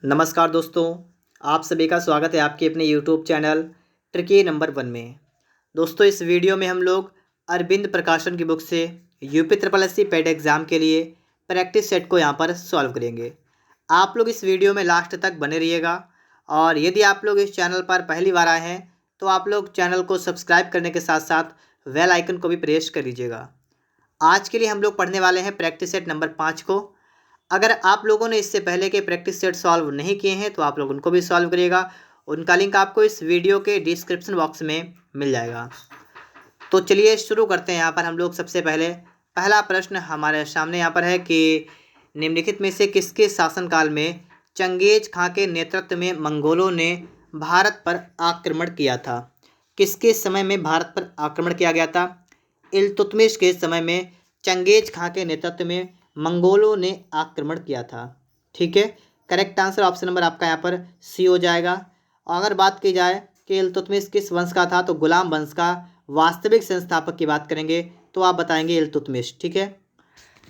नमस्कार दोस्तों, आप सभी का स्वागत है आपके अपने यूट्यूब चैनल ट्रिकी नंबर 1 में। दोस्तों, इस वीडियो में हम लोग अरविंद प्रकाशन की बुक से UP triple SC paid exam के लिए प्रैक्टिस सेट को यहाँ पर सॉल्व करेंगे। आप लोग इस वीडियो में लास्ट तक बने रहिएगा और यदि आप लोग इस चैनल पर पहली बार आए हैं तो आप लोग चैनल को सब्सक्राइब करने के साथ साथ बेल आइकन को भी प्रेस कर लीजिएगा। आज के लिए हम लोग पढ़ने वाले हैं प्रैक्टिस सेट नंबर 5 को। अगर आप लोगों ने इससे पहले के प्रैक्टिस सेट सॉल्व नहीं किए हैं तो आप लोग उनको भी सॉल्व करिएगा। उनका लिंक आपको इस वीडियो के डिस्क्रिप्शन बॉक्स में मिल जाएगा। तो चलिए शुरू करते हैं। यहाँ पर हम लोग सबसे पहले पहला प्रश्न हमारे सामने यहाँ पर है कि निम्नलिखित में से किसके शासनकाल में चंगेज खां के नेतृत्व में मंगोलों ने भारत पर आक्रमण किया था। किसके समय में भारत पर आक्रमण किया गया था? इल्तुतमिश के समय में चंगेज खां के नेतृत्व में मंगोलों ने आक्रमण किया था। ठीक है, करेक्ट आंसर ऑप्शन नंबर आपका यहाँ पर सी हो जाएगा। और अगर बात की जाए कि इल्तुतमिश किस वंश का था तो गुलाम वंश का वास्तविक संस्थापक की बात करेंगे तो आप बताएंगे इल्तुतमिश। ठीक है,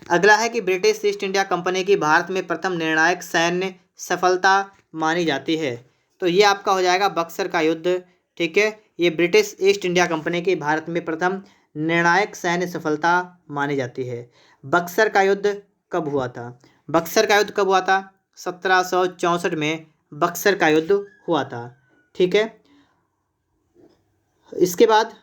अगला है कि ब्रिटिश ईस्ट इंडिया कंपनी की भारत में प्रथम निर्णायक सैन्य सफलता मानी जाती है। तो ये आपका हो जाएगा बक्सर का युद्ध। ठीक है, ये ब्रिटिश ईस्ट इंडिया कंपनी की भारत में प्रथम निर्णायक सैन्य सफलता मानी जाती है। बक्सर का युद्ध कब हुआ था? बक्सर का युद्ध कब हुआ था? 1764 में बक्सर का युद्ध हुआ था। ठीक है, इसके बाद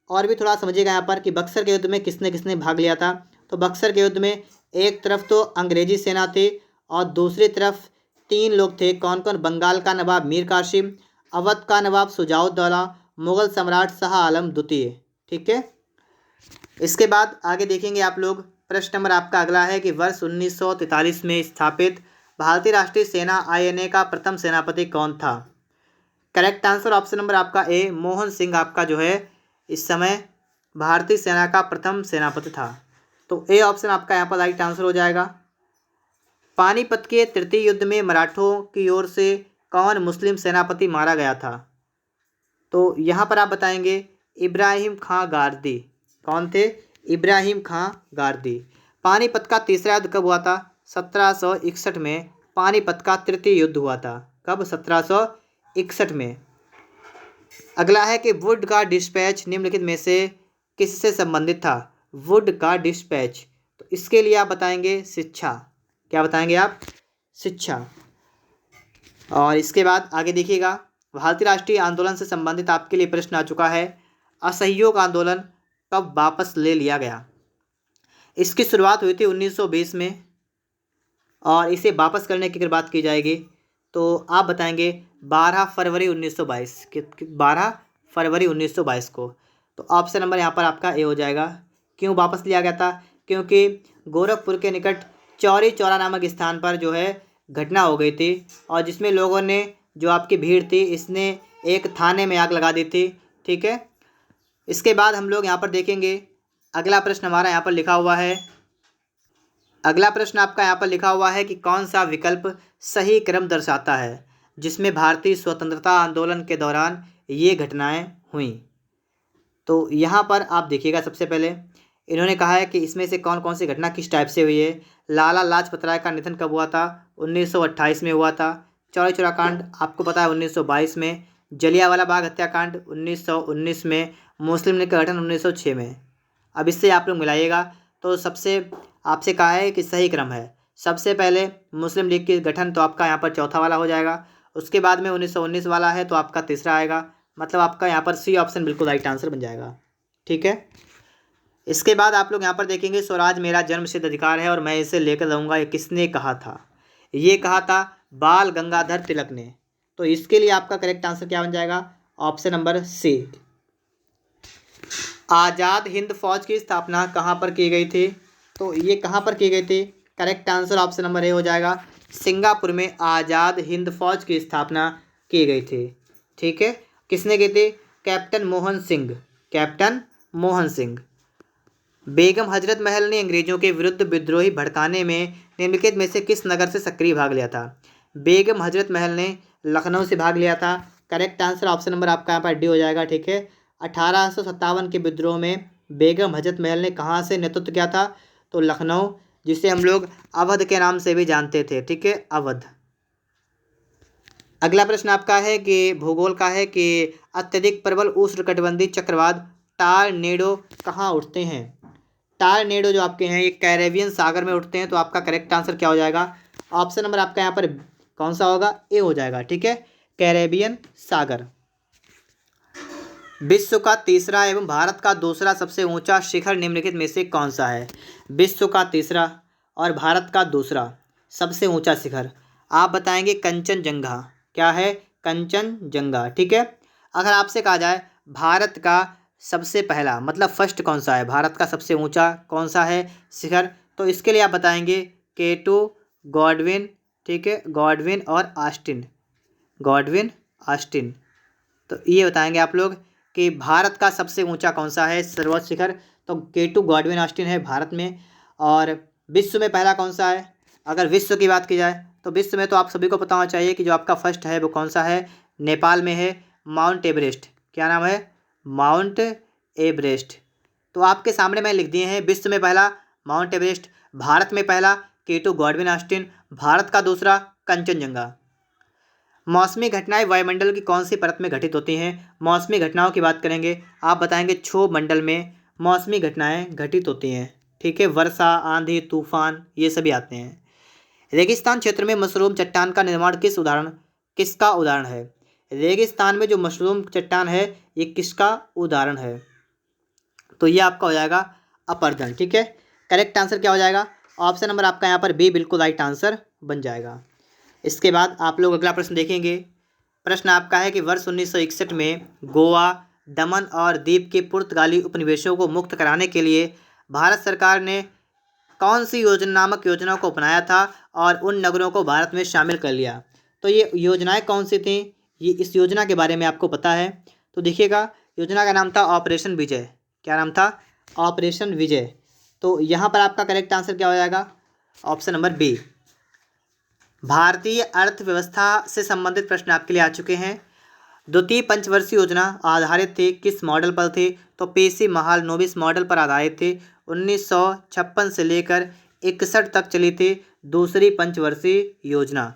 और भी थोड़ा समझिएगा यहाँ पर कि बक्सर के युद्ध में किसने किसने भाग लिया था। तो बक्सर के युद्ध में एक तरफ तो अंग्रेजी सेना थी और दूसरी तरफ 3 लोग थे। कौन कौन? बंगाल का नवाब मीर कासिम, अवध का नवाब शुजाउद्दौला, मुगल सम्राट शाह आलम द्वितीय। ठीक है, इसके बाद आगे देखेंगे आप लोग। प्रश्न नंबर आपका अगला है कि वर्ष 1943 में स्थापित भारतीय राष्ट्रीय सेना आईएनए का प्रथम सेनापति कौन था? करेक्ट आंसर ऑप्शन नंबर आपका ए, मोहन सिंह आपका जो है इस समय भारतीय सेना का प्रथम सेनापति था। तो ए ऑप्शन आपका यहाँ पर राइट आंसर हो जाएगा। पानीपत के तृतीय युद्ध में मराठों की ओर से कौन मुस्लिम सेनापति मारा गया था? तो यहाँ पर आप बताएंगे इब्राहिम खां गारदी। कौन थे? इब्राहिम खां गारदी। पानीपत का तीसरा युद्ध कब हुआ था? 1761 में पानीपत का तृतीय युद्ध हुआ था। कब? 1761 में। अगला है कि वुड का डिस्पैच निम्नलिखित में से किससे संबंधित था? वुड का डिस्पैच, तो इसके लिए आप बताएंगे शिक्षा। क्या बताएंगे आप? शिक्षा। और इसके बाद आगे देखिएगा, भारतीय राष्ट्रीय आंदोलन से संबंधित आपके लिए प्रश्न आ चुका है। असहयोग आंदोलन कब वापस ले लिया गया? इसकी शुरुआत हुई थी 1920 में और इसे वापस करने की अगर बात की जाएगी तो आप बताएंगे 12 फरवरी 1922 12 फरवरी 1922 को। तो ऑप्शन नंबर यहाँ पर आपका ए हो जाएगा। क्यों वापस लिया गया था? क्योंकि गोरखपुर के निकट चौरी चौरा नामक स्थान पर जो है घटना हो गई थी और जिसमें लोगों ने जो आपकी भीड़ थी इसने एक थाने में आग लगा दी थी। ठीक है, इसके बाद हम लोग यहाँ पर देखेंगे अगला प्रश्न हमारा यहाँ पर लिखा हुआ है। अगला प्रश्न आपका यहाँ पर लिखा हुआ है कि कौन सा विकल्प सही क्रम दर्शाता है जिसमें भारतीय स्वतंत्रता आंदोलन के दौरान ये घटनाएं हुई। तो यहाँ पर आप देखिएगा, सबसे पहले इन्होंने कहा है कि इसमें से कौन कौन सी घटना किस टाइप से हुई है। लाला लाजपत राय का निधन कब हुआ था? 1928 में हुआ था। चौरी चौरा कांड आपको पता है 1922 में। जलियांवाला बाग हत्याकांड 1919 में। मुस्लिम लीग का गठन 1906 में। अब इससे आप लोग मिलाइएगा तो सबसे आपसे कहा है कि सही क्रम है। सबसे पहले मुस्लिम लीग के गठन तो आपका यहाँ पर चौथा वाला हो जाएगा। उसके बाद में 1919 वाला है तो आपका तीसरा आएगा। मतलब आपका यहाँ पर सी ऑप्शन बिल्कुल राइट आंसर बन जाएगा। ठीक है, इसके बाद आप लोग यहाँ पर देखेंगे स्वराज मेरा जन्मसिद्ध अधिकार है और मैं इसे लेकर रहूँगा, ये किसने कहा था? ये कहा था बाल गंगाधर तिलक ने। तो इसके लिए आपका करेक्ट आंसर क्या बन जाएगा? Option number C. Azad Hind Fauj की स्थापना कहाँ पर की गई थी? तो ये कहाँ पर की गई थी? Correct answer option number A हो जाएगा। सिंगापुर में आज़ाद हिंद फौज की स्थापना की गई थी। ठीक है, किसने की थी? कैप्टन मोहन सिंह। कैप्टन मोहन सिंह। बेगम हजरत महल ने अंग्रेजों के विरुद्ध विद्रोही भड़काने में निम्नलिखित में से किस नगर से सक्रिय भाग लिया था? बेगम हजरत महल ने लखनऊ से भाग लिया था। करेक्ट आंसर ऑप्शन नंबर आपका यहाँ पर डी हो जाएगा। ठीक है, 1857 के विद्रोह में बेगम हजरत महल ने कहाँ से नेतृत्व किया था? तो लखनऊ, जिसे हम लोग अवध के नाम से भी जानते थे। ठीक है, अवध। अगला प्रश्न आपका है कि भूगोल का है कि अत्यधिक प्रबल उष्णकटिबंधीय चक्रवात टारनेडो कहाँ उठते हैं। टारनेडो जो आपके हैं ये कैरेबियन सागर में उठते हैं। तो आपका करेक्ट आंसर क्या हो जाएगा? ऑप्शन नंबर आपका यहाँ पर कौन सा होगा? ए हो जाएगा। ठीक है, कैरेबियन सागर। विश्व का तीसरा एवं भारत का दूसरा सबसे ऊंचा शिखर निम्नलिखित में से कौन सा है? विश्व का तीसरा और भारत का दूसरा सबसे ऊंचा शिखर आप बताएंगे कंचनजंगा। क्या है? कंचनजंगा। ठीक है। अगर आपसे कहा जाए भारत का सबसे पहला मतलब फर्स्ट कौन सा है, भारत का सबसे ऊंचा कौन सा है शिखर, तो इसके लिए आप बताएंगे केटू, गॉडविन। ठीक है, गॉडविन और ऑस्टिन, गॉडविन ऑस्टिन। तो ये बताएंगे आप लोग कि भारत का सबसे ऊंचा कौन सा है सर्वोच्च शिखर। तो केटू, गॉडविन ऑस्टिन है भारत में। और विश्व में पहला कौन सा है? अगर विश्व की बात की जाए तो विश्व में तो आप सभी को पता होना चाहिए कि जो आपका फर्स्ट है वो कौन सा है, नेपाल में है, माउंट एवरेस्ट। क्या नाम है? Mount Everest. तो आपके सामने मैं लिख दिए हैं विश्व में पहला माउंट एवरेस्ट, भारत में पहला केटू, गॉडविन ऑस्टिन, भारत का दूसरा कंचनजंगा। मौसमी घटनाएं वायुमंडल की कौन सी परत में घटित होती हैं? मौसमी घटनाओं की बात करेंगे आप बताएंगे क्षोभ मंडल में मौसमी घटनाएं घटित होती हैं। ठीक है, वर्षा, आंधी, तूफान ये सभी आते हैं। रेगिस्तान क्षेत्र में मशरूम चट्टान का निर्माण किसका उदाहरण है? रेगिस्तान में जो मशरूम चट्टान है ये किसका उदाहरण है? तो ये आपका हो जाएगा अपरदन। ठीक है, करेक्ट आंसर क्या हो जाएगा? ऑप्शन नंबर आपका यहाँ पर बी बिल्कुल राइट आंसर बन जाएगा। इसके बाद आप लोग अगला प्रश्न देखेंगे। प्रश्न आपका है कि वर्ष 1961 में गोवा, दमन और दीव के पुर्तगाली उपनिवेशों को मुक्त कराने के लिए भारत सरकार ने कौन सी योजना को अपनाया था और उन नगरों को भारत में शामिल कर लिया? तो ये योजनाएं कौन सी थी, ये इस योजना के बारे में आपको पता है तो देखिएगा। योजना का नाम था ऑपरेशन विजय। क्या नाम था? ऑपरेशन विजय। तो यहाँ पर आपका करेक्ट आंसर क्या हो जाएगा? Option number B. भारतीय अर्थव्यवस्था से संबंधित प्रश्न आपके लिए आ चुके हैं। द्वितीय पंचवर्षीय योजना आधारित थी किस मॉडल पर थी? तो पीसी महालनोबिस मॉडल पर आधारित थी। 1956 से लेकर 61 तक चली थी दूसरी पंचवर्षीय योजना।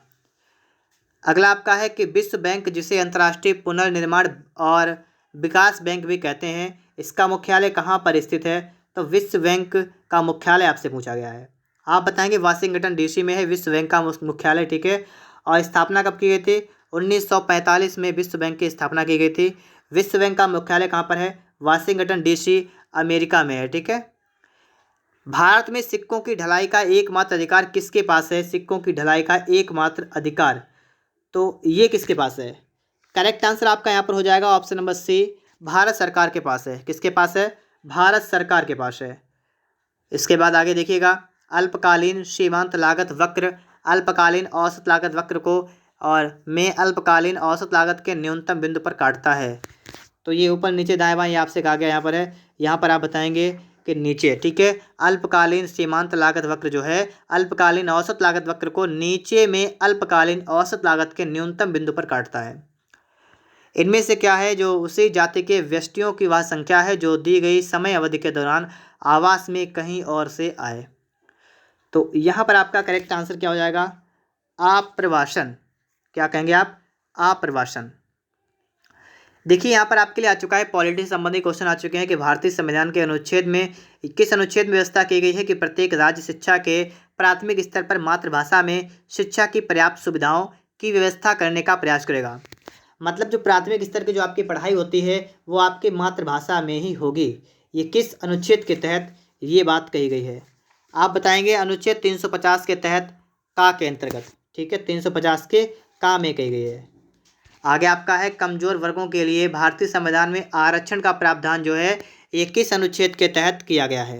अगला आपका है कि विश्व बैंक, जिसे अंतर्राष्ट्रीय पुनर्निर्माण और विकास बैंक भी कहते हैं, इसका मुख्यालय कहाँ पर स्थित है? तो विश्व बैंक का मुख्यालय आपसे पूछा गया है। आप बताएंगे वाशिंगटन डीसी में है विश्व बैंक का मुख्यालय। ठीक है, और स्थापना कब की गई थी? 1945 में विश्व बैंक की स्थापना की गई थी। विश्व बैंक का मुख्यालय कहाँ पर है? वाशिंगटन डीसी, अमेरिका में है। ठीक है। भारत में सिक्कों की ढलाई का एकमात्र अधिकार किसके पास है? सिक्कों की ढलाई का एकमात्र अधिकार तो ये किसके पास है? करेक्ट आंसर आपका यहाँ पर हो जाएगा ऑप्शन नंबर सी, भारत सरकार के पास है। किसके पास है? भारत सरकार के पास है। इसके बाद आगे देखिएगा, अल्पकालीन सीमांत लागत वक्र अल्पकालीन औसत लागत वक्र को और में अल्पकालीन औसत लागत के न्यूनतम बिंदु पर काटता है। तो ये ऊपर नीचे दाएं बाएं आपसे कहा गया यहाँ पर है, यहाँ पर आप बताएंगे कि नीचे। ठीक है, अल्पकालीन सीमांत लागत वक्र जो है अल्पकालीन औसत लागत वक्र को नीचे में अल्पकालीन औसत लागत के न्यूनतम बिंदु पर काटता है। इनमें से क्या है जो उसी जाति के व्यक्तियों की वह संख्या है जो दी गई समय अवधि के दौरान आवास में कहीं और से आए? तो यहाँ पर आपका करेक्ट आंसर क्या हो जाएगा? आप्रवासन। क्या कहेंगे आप? आप्रवासन। देखिए यहाँ पर आपके लिए आ चुका है पॉलिटी से संबंधित क्वेश्चन आ चुके हैं कि भारतीय संविधान के अनुच्छेद में किस अनुच्छेद में व्यवस्था की गई है कि प्रत्येक राज्य शिक्षा के प्राथमिक स्तर पर मातृभाषा में शिक्षा की पर्याप्त सुविधाओं की व्यवस्था करने का प्रयास करेगा। मतलब जो प्राथमिक स्तर की जो आपकी पढ़ाई होती है वो आपकी मातृभाषा में ही होगी। ये किस अनुच्छेद के तहत ये बात कही गई है? आप बताएंगे अनुच्छेद 350 के तहत का के अंतर्गत। ठीक है, 350 के का में कही गई है। आगे आपका है कमजोर वर्गों के लिए भारतीय संविधान में आरक्षण का प्रावधान जो है ये किस अनुच्छेद के तहत किया गया है?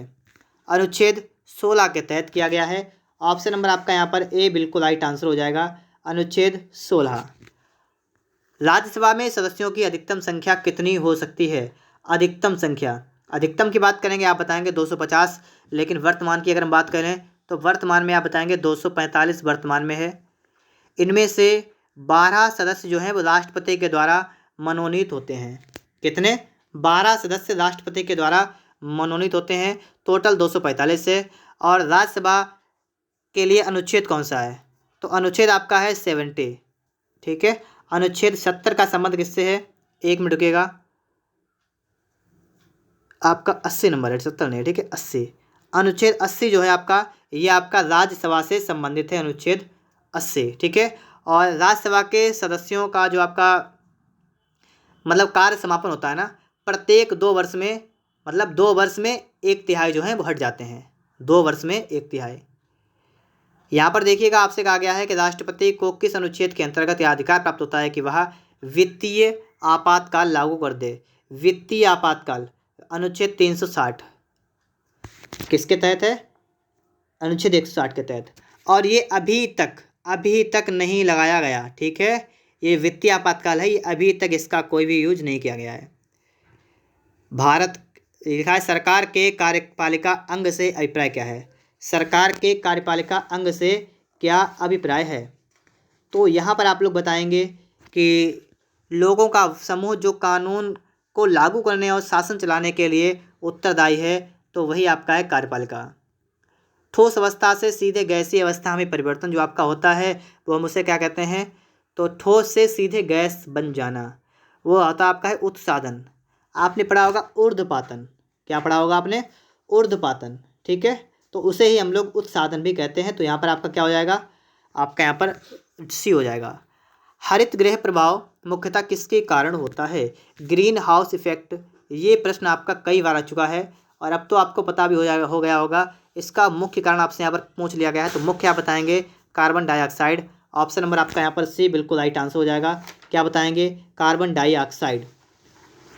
अनुच्छेद 16 के तहत किया गया है। ऑप्शन नंबर आपका यहाँ पर ए बिल्कुल राइट आंसर हो जाएगा, अनुच्छेद 16। राज्यसभा में सदस्यों की अधिकतम संख्या कितनी हो सकती है? अधिकतम संख्या, अधिकतम की बात करेंगे आप बताएंगे 250, लेकिन वर्तमान की अगर हम बात करें तो वर्तमान में आप बताएंगे 245 वर्तमान में है। इनमें से 12 सदस्य जो हैं वो राष्ट्रपति के द्वारा मनोनीत होते हैं। कितने? 12 सदस्य राष्ट्रपति के द्वारा मनोनीत होते हैं। टोटल 245 है। और राज्यसभा के लिए अनुच्छेद कौन सा है? तो अनुच्छेद आपका है 70। ठीक है, अनुच्छेद 70 का संबंध किससे है? 1 मिनट रुकिएगा, आपका 80 नंबर है, 70 नहीं है, ठीक है, 80। अनुच्छेद 80 जो है आपका, ये आपका राज्यसभा से संबंधित है, अनुच्छेद 80, ठीक है। और राज्यसभा के सदस्यों का जो आपका मतलब कार्य समापन होता है ना, प्रत्येक 2 वर्ष में, मतलब 2 वर्ष में 1/3 जो है वो हट जाते हैं, 2 वर्ष में 1/3। यहाँ पर देखिएगा, आपसे कहा गया है कि राष्ट्रपति को किस अनुच्छेद के अंतर्गत यह अधिकार प्राप्त होता है कि वह वित्तीय आपातकाल लागू कर दे। वित्तीय आपातकाल अनुच्छेद 360 किसके तहत है? अनुच्छेद 160 के तहत। और ये अभी तक नहीं लगाया गया, ठीक है। ये वित्तीय आपातकाल है, ये अभी तक इसका कोई भी यूज नहीं किया गया है। भारत लिखा है सरकार के कार्यपालिका अंग से अभिप्राय क्या है? सरकार के कार्यपालिका अंग से क्या अभिप्राय है? तो यहाँ पर आप लोग बताएंगे कि लोगों का समूह जो कानून को लागू करने और शासन चलाने के लिए उत्तरदायी है, तो वही आपका है कार्यपालिका। ठोस अवस्था से सीधे गैसीय अवस्था में परिवर्तन जो आपका होता है, वो हम उसे क्या कहते हैं? तो ठोस से सीधे गैस बन जाना, वो होता है आपका है उत्सादन। आपने पढ़ा होगा ऊर्ध्वपातन, क्या पढ़ा होगा आपने? ऊर्ध्वपातन, ठीक है। तो उसे ही हम लोग उत्सादन भी कहते हैं। तो यहाँ पर आपका क्या हो जाएगा? आपका यहाँ पर सी हो जाएगा। हरित गृह प्रभाव मुख्यतः किसके कारण होता है? Green house effect. ये प्रश्न आपका कई बार आ चुका है और अब तो आपको पता भी हो गया होगा। इसका मुख्य कारण आपसे यहाँ पर पूछ लिया गया है, तो मुख्य आप बताएंगे कार्बन डाइऑक्साइड। ऑप्शन नंबर आपका यहाँ पर सी बिल्कुल राइट आंसर हो जाएगा। क्या बताएंगे? Carbon dioxide.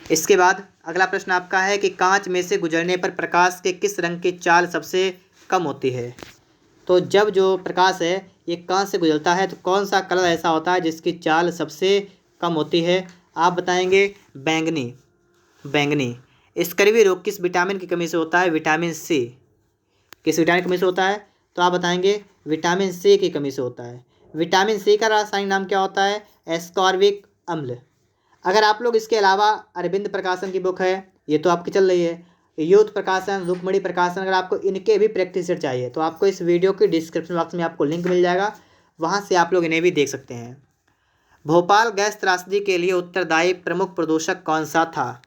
इसके बाद अगला प्रश्न आपका है कि कांच में से गुजरने पर प्रकाश के किस रंग की चाल सबसे कम होती है? तो जब जो प्रकाश है ये कांच से गुजरता है, तो कौन सा कलर ऐसा होता है जिसकी चाल सबसे कम होती है? आप बताएंगे बैंगनी। बैंगनी। स्कर्वी रोग किस विटामिन की कमी से होता है? Vitamin C. किस विटामिन की कमी से होता है? तो आप बताएंगे विटामिन सी की कमी से होता है। विटामिन सी का रासायनिक नाम क्या होता है? एस्कॉर्बिक अम्ल। अगर आप लोग इसके अलावा अरविंद प्रकाशन की बुक है, ये तो आपकी चल रही है, यूथ प्रकाशन, रुक्मणी प्रकाशन, अगर आपको इनके भी प्रैक्टिस सेट चाहिए तो आपको इस वीडियो के डिस्क्रिप्शन बॉक्स में आपको लिंक मिल जाएगा, वहाँ से आप लोग इन्हें भी देख सकते हैं। भोपाल गैस त्रासदी के लिए उत्तरदायी प्रमुख प्रदूषक कौन सा था?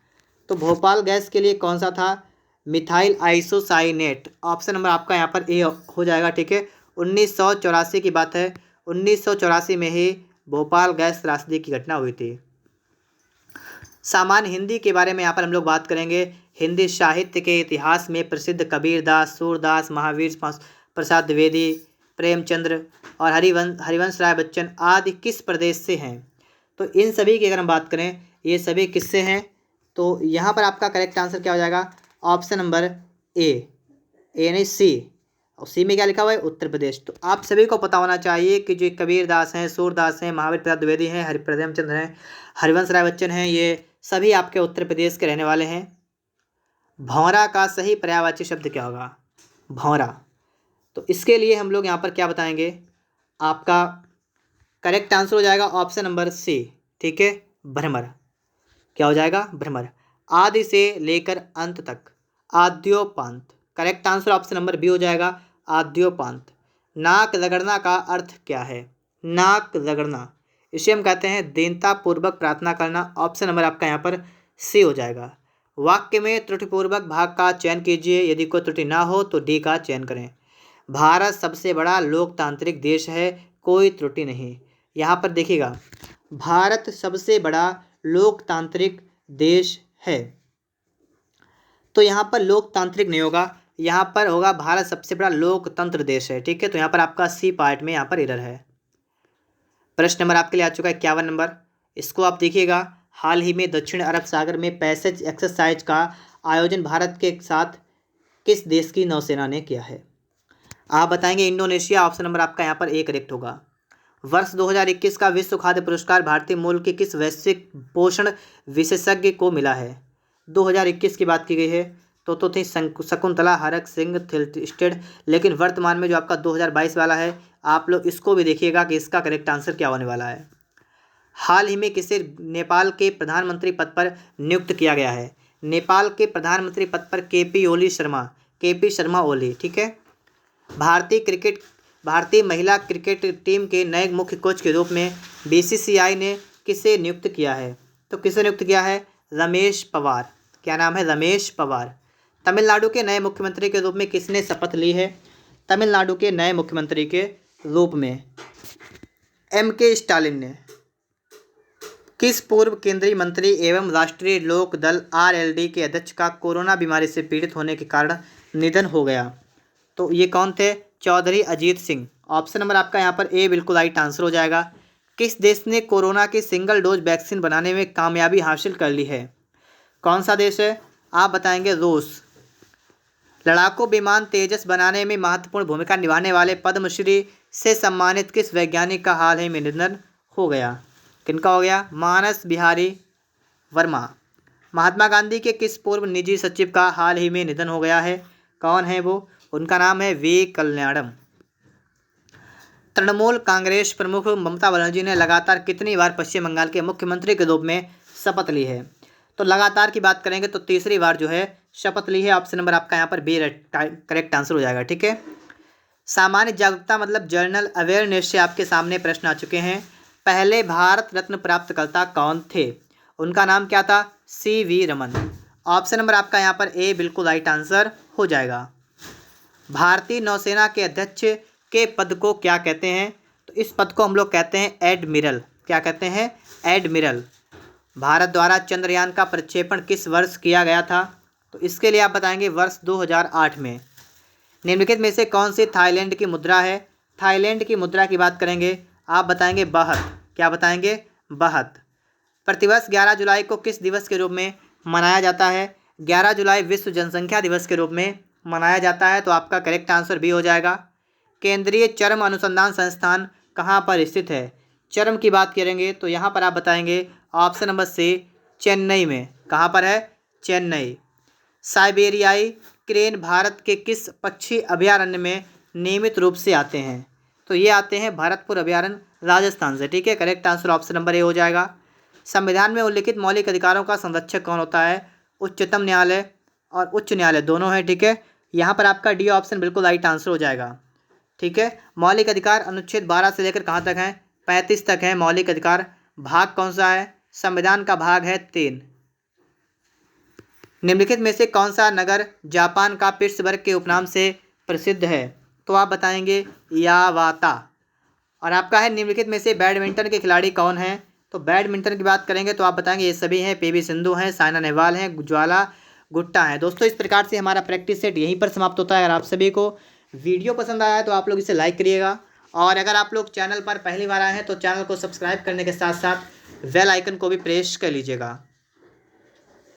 तो भोपाल गैस के लिए कौन सा था? Methyl isocyanate. ऑप्शन नंबर आपका यहाँ पर ए हो जाएगा, ठीक है। 1984 की बात है, 1984 में ही भोपाल गैस त्रासदी की घटना हुई थी। सामान्य हिंदी के बारे में यहाँ पर हम लोग बात करेंगे। हिंदी साहित्य के इतिहास में प्रसिद्ध कबीरदास, सूरदास, महावीर प्रसाद द्विवेदी, प्रेमचंद्र और हरिवंश राय बच्चन आदि किस प्रदेश से हैं? तो इन सभी की अगर हम बात करें, ये सभी किससे हैं? तो यहाँ पर आपका करेक्ट आंसर क्या हो जाएगा? ऑप्शन नंबर ए नहीं सी। और सी में क्या लिखा हुआ है? उत्तर प्रदेश। तो आप सभी को पता होना चाहिए कि जो कबीरदास हैं, सूरदास हैं, महावीर प्रसाद द्विवेदी हैं, प्रेमचंद्र हैं, हरिवंश राय बच्चन हैं, ये सभी आपके उत्तर प्रदेश के रहने वाले हैं। भौंरा का सही पर्यायवाची शब्द क्या होगा? भौंरा। तो इसके लिए हम लोग यहाँ पर क्या बताएंगे? आपका करेक्ट आंसर हो जाएगा ऑप्शन नंबर सी, ठीक है, भ्रमर। क्या हो जाएगा? भ्रमर। आदि से लेकर अंत तक, आद्योपांत। Correct answer option number B हो जाएगा, आद्योपांत। नाक रगड़ना का अर्थ क्या है? नाक रगड़ना, इसे हम कहते हैं दीनतापूर्वक प्रार्थना करना। ऑप्शन नंबर आपका यहाँ पर सी हो जाएगा। वाक्य में त्रुटिपूर्वक भाग का चयन कीजिए, यदि कोई त्रुटि ना हो तो डी का चयन करें। भारत सबसे बड़ा लोकतांत्रिक देश है, कोई त्रुटि नहीं। यहाँ पर देखिएगा, भारत सबसे बड़ा लोकतांत्रिक देश है, तो यहाँ पर लोकतांत्रिक नहीं होगा, यहाँ पर होगा भारत सबसे बड़ा लोकतंत्र देश है, ठीक है। तो यहाँ पर आपका सी पार्ट में यहाँ पर एरर है। प्रश्न नंबर आपके लिए आ चुका है 51 नंबर। इसको आप देखिएगा। हाल ही में दक्षिण अरब सागर में पैसेज एक्सरसाइज का आयोजन भारत के साथ किस देश की नौसेना ने किया है? आप बताएंगे इंडोनेशिया। ऑप्शन नंबर आपका यहाँ पर ए करेक्ट होगा। वर्ष 2021 का विश्व खाद्य पुरस्कार भारतीय मूल के किस वैश्विक पोषण विशेषज्ञ को मिला है? 2021 की बात की गई है तो थी शकुंतला हरक सिंह थिल्स्टेड, लेकिन वर्तमान में जो आपका 2022 वाला है, आप लोग इसको भी देखिएगा कि इसका करेक्ट आंसर क्या होने वाला है। हाल ही में किसे नेपाल के प्रधानमंत्री पद पर नियुक्त किया गया है? नेपाल के प्रधानमंत्री पद पर केपी शर्मा ओली, ठीक है। भारतीय महिला क्रिकेट टीम के नए मुख्य कोच के रूप में बीसीसीआई ने किसे नियुक्त किया है? तो किसे नियुक्त किया है? रमेश पवार। क्या नाम है? रमेश पवार। तमिलनाडु के नए मुख्यमंत्री के रूप में किसने शपथ ली है? तमिलनाडु के नए मुख्यमंत्री के रूप में M.K. स्टालिन ने। किस पूर्व केंद्रीय मंत्री एवं राष्ट्रीय लोक दल RLD के अध्यक्ष का कोरोना बीमारी से पीड़ित होने के कारण निधन हो गया? तो ये कौन थे? चौधरी अजीत सिंह। ऑप्शन नंबर आपका यहाँ पर ए बिल्कुल राइट आंसर हो जाएगा। किस देश ने कोरोना की सिंगल डोज वैक्सीन बनाने में कामयाबी हासिल कर ली है? कौन सा देश है? आप बताएंगे रूस। लड़ाकू विमान तेजस बनाने में महत्वपूर्ण भूमिका निभाने वाले पद्मश्री से सम्मानित किस वैज्ञानिक का हाल ही में निधन हो गया? किनका हो गया? मानस बिहारी वर्मा। महात्मा गांधी के किस पूर्व निजी सचिव का हाल ही में निधन हो गया है? कौन है वो? उनका नाम है वी कल्याणम। तृणमूल कांग्रेस प्रमुख ममता बनर्जी ने लगातार कितनी बार पश्चिम बंगाल के मुख्यमंत्री के रूप में शपथ ली है? तो लगातार की बात करेंगे तो तीसरी बार जो है शपथ ली है। ऑप्शन नंबर आपका यहाँ पर बी करेक्ट आंसर हो जाएगा। ठीक है। सामान्य जागरूकता मतलब जनरल अवेयरनेस से आपके सामने प्रश्न आ चुके हैं। पहले भारत रत्न प्राप्तकर्ता कौन थे? उनका नाम क्या था? CV रमन। ऑप्शन नंबर आपका यहाँ पर ए बिल्कुल राइट आंसर हो जाएगा। भारतीय नौसेना के अध्यक्ष के पद को क्या कहते हैं? तो इस पद को हम लोग कहते हैं एडमिरल। क्या कहते हैं? एडमिरल। भारत द्वारा चंद्रयान का प्रक्षेपण किस वर्ष किया गया था? तो इसके लिए आप बताएंगे वर्ष 2008 में। निम्नलिखित में से कौन सी थाईलैंड की मुद्रा है? थाईलैंड की मुद्रा की बात करेंगे, आप बताएंगे बाहत। क्या बताएंगे? बाहत। प्रतिवर्ष 11 जुलाई को किस दिवस के रूप में मनाया जाता है? 11 जुलाई विश्व जनसंख्या दिवस के रूप में मनाया जाता है। तो आपका करेक्ट आंसर भी हो जाएगा। केंद्रीय चर्म अनुसंधान संस्थान कहाँ पर स्थित है? चर्म की बात करेंगे तो यहाँ पर आप बताएंगे ऑप्शन नंबर सी चेन्नई में। कहाँ पर है? चेन्नई। साइबेरियाई क्रेन भारत के किस पक्षी अभयारण्य में नियमित रूप से आते हैं? तो ये आते हैं भरतपुर अभयारण्य राजस्थान से। ठीक है। Correct answer option number A हो जाएगा। संविधान में उल्लिखित मौलिक अधिकारों का संरक्षक कौन होता है? उच्चतम न्यायालय और उच्च न्यायालय दोनों है। ठीक है। यहाँ पर आपका डी ऑप्शन बिल्कुल राइट आंसर हो जाएगा। ठीक है। मौलिक अधिकार अनुच्छेद 12 से लेकर कहाँ तक है? 35 तक है मौलिक अधिकार। भाग कौन सा है? संविधान का भाग है 3। निम्नलिखित में से कौन सा नगर जापान का पिट्सबर्ग के उपनाम से प्रसिद्ध है? तो आप बताएंगे यावाता। और आपका है निम्नलिखित में से बैडमिंटन के खिलाड़ी कौन हैं? तो बैडमिंटन की बात करेंगे तो आप बताएंगे ये सभी हैं। PV सिंधु हैं, साइना नेहवाल हैं, ज्वाला गुट्टा हैं। दोस्तों इस प्रकार से हमारा प्रैक्टिस सेट यहीं पर समाप्त होता है। अगर आप सभी को वीडियो पसंद आया है तो आप लोग इसे लाइक करिएगा, और अगर आप लोग चैनल पर पहली बार आए हैं तो चैनल को सब्सक्राइब करने के साथ साथ बेल आइकन को भी प्रेस कर लीजिएगा।